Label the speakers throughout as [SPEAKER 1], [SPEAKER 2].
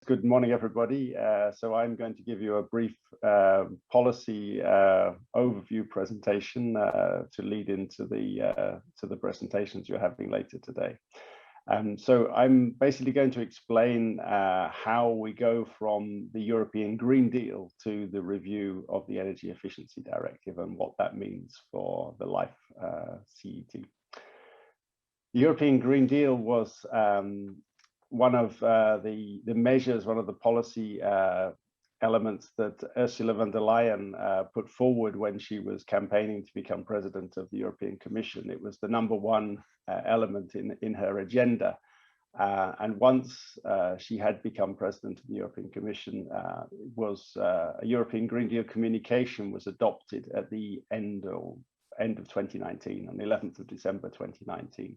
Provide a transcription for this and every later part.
[SPEAKER 1] Good morning, everybody. So I'm going to give you a brief policy overview presentation to lead into the presentations you're having later today. So I'm basically going to explain how we go from the European Green Deal to the review of the Energy Efficiency Directive and what that means for the LIFE CET. The European Green Deal was one of the measures, one of the policy elements that Ursula von der Leyen put forward when she was campaigning to become president of the European Commission. It was the #1 element in her agenda. And once she had become president of the European Commission, a European Green Deal communication was adopted at the end of 2019, on the 11th of December 2019.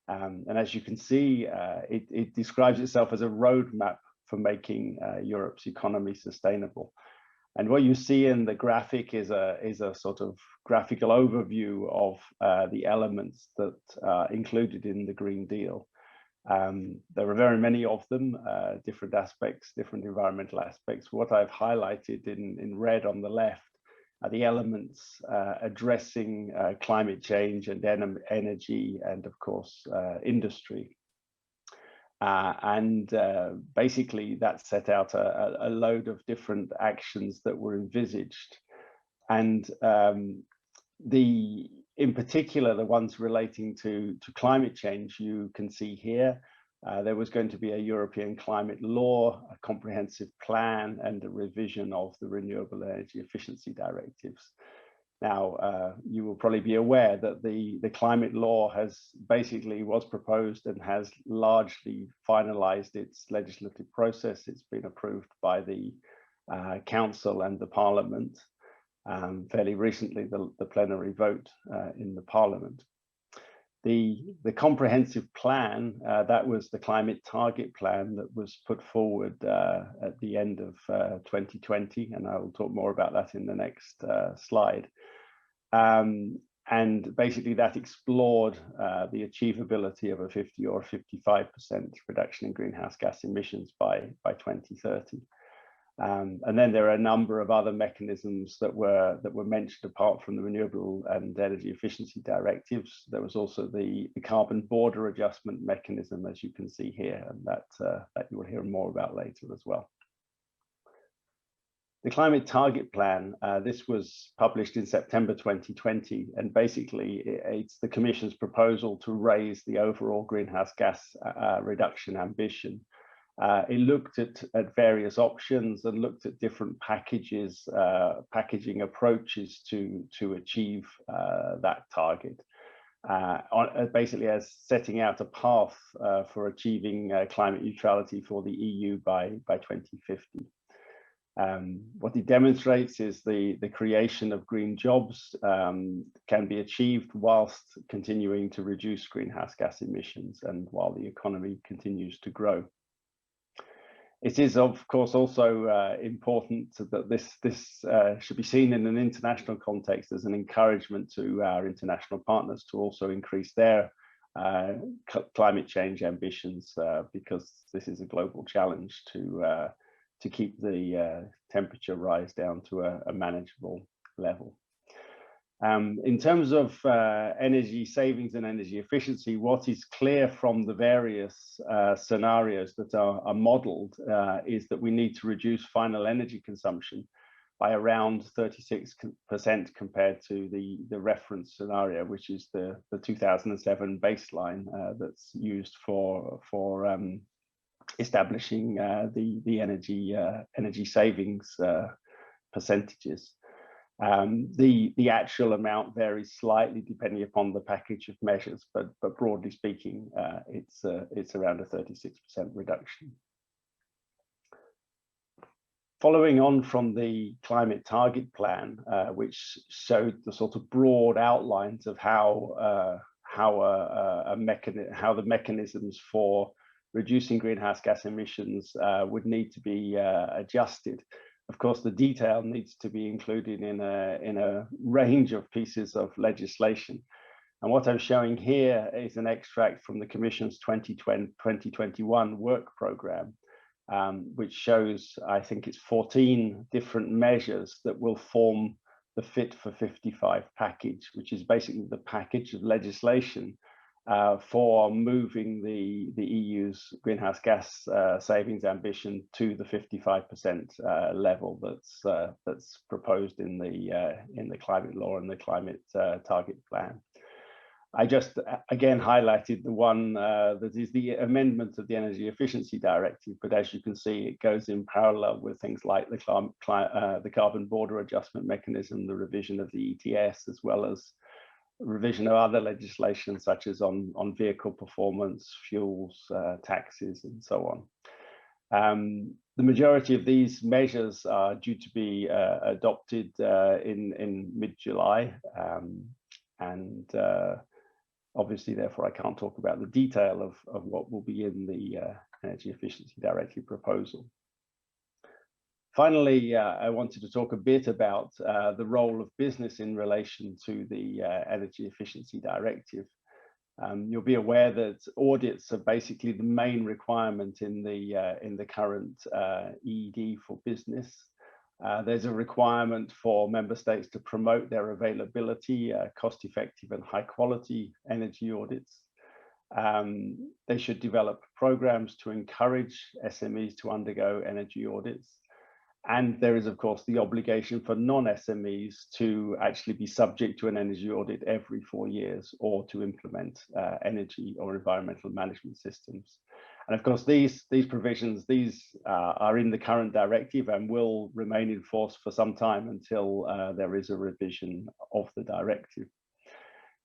[SPEAKER 1] And as you can see, it describes itself as a roadmap for making Europe's economy sustainable. And what you see in the graphic is a sort of graphical overview of the elements that are included in the Green Deal. There are very many of them, different aspects, different environmental aspects. What I've highlighted in red on the left are the elements addressing climate change and energy and, of course, industry. Basically, that set out a load of different actions that were envisaged. And in particular, the ones relating to climate change, you can see here. There was going to be a European climate law, a comprehensive plan, and a revision of the renewable energy efficiency directives. Now, you will probably be aware that the climate law was proposed and has largely finalized its legislative process. It's been approved by the Council and the Parliament. Fairly recently, the plenary vote in the Parliament. The comprehensive plan, that was the climate target plan that was put forward at the end of 2020, and I will talk more about that in the next slide. And basically that explored the achievability of a 50 or 55% reduction in greenhouse gas emissions by 2030. And then there are a number of other mechanisms that were mentioned apart from the renewable and energy efficiency directives. There was also the carbon border adjustment mechanism, as you can see here, and that you will hear more about later as well. The climate target plan, this was published in September 2020, and basically it's the Commission's proposal to raise the overall greenhouse gas reduction ambition. It looked at various options and looked at different packaging approaches to achieve that target, basically as setting out a path for achieving climate neutrality for the EU by 2050. What it demonstrates is the creation of green jobs can be achieved whilst continuing to reduce greenhouse gas emissions and while the economy continues to grow. It is, of course, also important that this should be seen in an international context as an encouragement to our international partners to also increase their climate change ambitions, because this is a global challenge to keep the temperature rise down to a manageable level. In terms of energy savings and energy efficiency, what is clear from the various scenarios that are modeled is that we need to reduce final energy consumption by around 36% compared to the reference scenario, which is the 2007 baseline that's used for establishing the energy savings percentages. The actual amount varies slightly depending upon the package of measures, but broadly speaking, it's around a 36% reduction. Following on from the climate target plan, which showed the sort of broad outlines of how the mechanisms for reducing greenhouse gas emissions would need to be adjusted. Of course, the detail needs to be included in a range of pieces of legislation. And what I'm showing here is an extract from the Commission's 2021 work programme. which shows, I think it's 14 different measures that will form the Fit for 55 package, which is basically the package of legislation for moving the EU's greenhouse gas savings ambition to the 55% level that's proposed in the climate law and the climate target plan. I just again highlighted the one that is the amendment of the Energy Efficiency Directive, but as you can see, it goes in parallel with things like the carbon border adjustment mechanism, the revision of the ETS, as well as revision of other legislation such as on vehicle performance, fuels, taxes, and so on. The majority of these measures are due to be adopted in mid-July, and obviously, therefore, I can't talk about the detail of what will be in the Energy Efficiency Directive proposal. Finally, I wanted to talk a bit about the role of business in relation to the Energy Efficiency Directive. You'll be aware that audits are basically the main requirement in the current EED for business. There's a requirement for member states to promote their availability, cost-effective and high-quality energy audits. They should develop programs to encourage SMEs to undergo energy audits. And there is, of course, the obligation for non-SMEs to actually be subject to an energy audit every 4 years or to implement energy or environmental management systems. And of course, these provisions, are in the current directive and will remain in force for some time until there is a revision of the directive.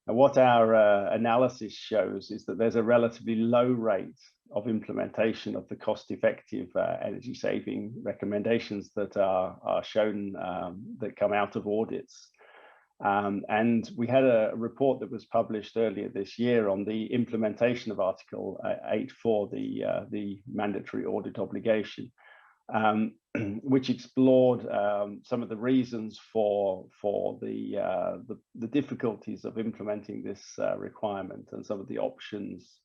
[SPEAKER 1] And what our analysis shows is that there's a relatively low rate of implementation of the cost-effective energy saving recommendations that are shown that come out of audits. And we had a report that was published earlier this year on the implementation of Article 8.4, the mandatory audit obligation, which explored some of the reasons for the difficulties of implementing this requirement and some of the options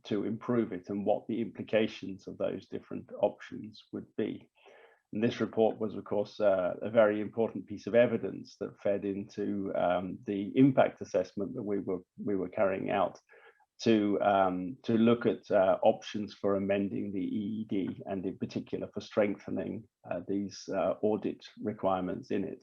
[SPEAKER 1] to improve it and what the implications of those different options would be. And this report was, of course, a very important piece of evidence that fed into the impact assessment that we were carrying out to look at options for amending the EED, and in particular for strengthening these audit requirements in it.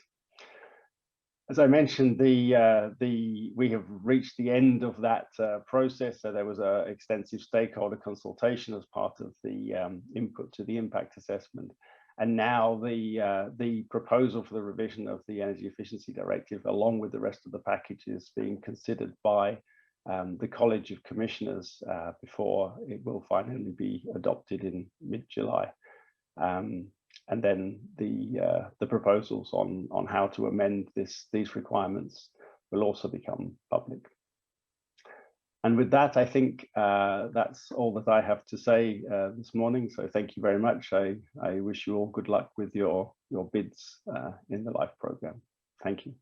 [SPEAKER 1] As I mentioned, we have reached the end of that process. So there was an extensive stakeholder consultation as part of the input to the impact assessment. And now the proposal for the revision of the Energy Efficiency Directive, along with the rest of the package, is being considered by the College of Commissioners before it will finally be adopted in mid-July. And then the proposals on how to amend these requirements will also become public. And with that, I think that's all that I have to say this morning. So thank you very much. I wish you all good luck with your bids in the LIFE program. Thank you.